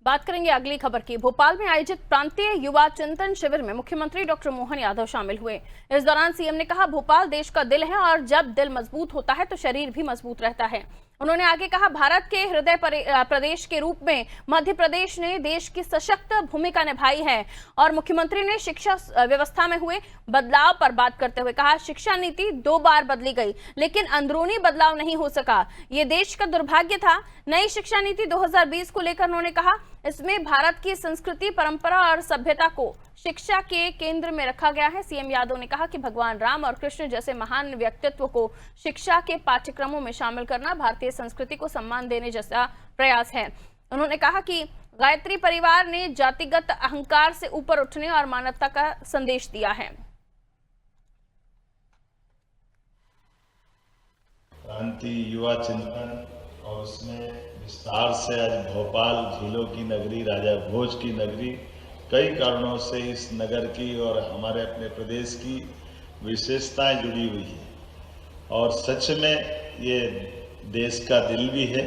बात करेंगे अगली खबर की। भोपाल में आयोजित प्रांतीय युवा चिंतन शिविर में मुख्यमंत्री डॉक्टर मोहन यादव शामिल हुए। इस दौरान सीएम ने कहा, भोपाल देश का दिल है और जब दिल मजबूत होता है तो शरीर भी मजबूत रहता है। उन्होंने आगे कहा, भारत के हृदय प्रदेश के रूप में मध्य प्रदेश ने देश की सशक्त भूमिका निभाई है। और मुख्यमंत्री ने शिक्षा व्यवस्था में हुए बदलाव पर बात करते हुए कहा, शिक्षा नीति 2 बार बदली गई लेकिन अंदरूनी बदलाव नहीं हो सका, ये देश का दुर्भाग्य था। नई शिक्षा नीति 2020 को लेकर उन्होंने कहा, इसमें भारत की संस्कृति, परंपरा और सभ्यता को शिक्षा के केंद्र में रखा गया है। सीएम यादव ने कहा कि भगवान राम और कृष्ण जैसे महान व्यक्तित्व को शिक्षा के पाठ्यक्रमों में शामिल करना भारतीय संस्कृति को सम्मान देने जैसा प्रयास है। उन्होंने कहा कि गायत्री परिवार ने जातिगत अहंकार से ऊपर उठने और मानवता का संदेश दिया है। क्रांति युवा चिंतन और उसमें विस्तार से आज भोपाल झीलों की नगरी, राजा भोज की नगरी, कई कारणों से इस नगर की और हमारे अपने प्रदेश की विशेषताएं जुड़ी हुई है। और सच में ये देश का दिल भी है।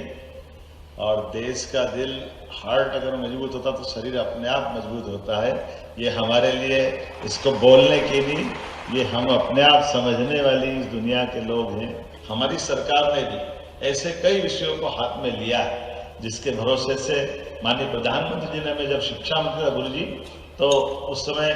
और देश का दिल, हार्ट अगर मजबूत होता तो शरीर अपने आप मजबूत होता है। ये हमारे लिए, इसको बोलने के लिए, ये हम अपने आप समझने वाली इस दुनिया के लोग हैं। हमारी सरकार ने भी ऐसे कई विषयों को हाथ में लिया है जिसके भरोसे से माननीय प्रधानमंत्री जी ने, हमें जब शिक्षा मंत्री था गुरु जी, तो उस समय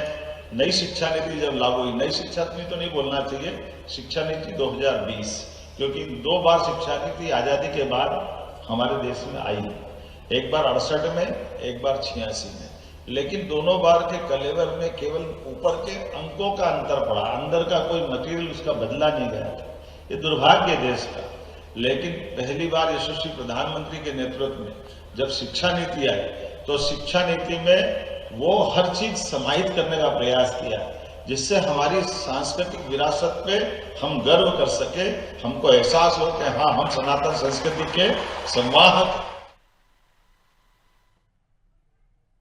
नई शिक्षा नीति जब लागू हुई, नई शिक्षा नीति तो नहीं बोलना चाहिए, शिक्षा नीति 2020, क्योंकि 2 बार शिक्षा नीति आजादी के बाद हमारे देश में आई है। एक बार 68 में, एक बार 86 में, लेकिन दोनों बार के कलेवर में केवल ऊपर के अंकों का अंतर पड़ा, अंदर का कोई मटेरियल उसका बदला नहीं गया था। ये दुर्भाग्य देश का। लेकिन पहली बार यशस्वी प्रधानमंत्री के नेतृत्व में जब शिक्षा नीति आई तो शिक्षा नीति में वो हर चीज समाहित करने का प्रयास किया जिससे हमारी सांस्कृतिक विरासत पे हम गर्व कर सके, हमको एहसास हो कि हाँ, हम सनातन संस्कृति के संवाहक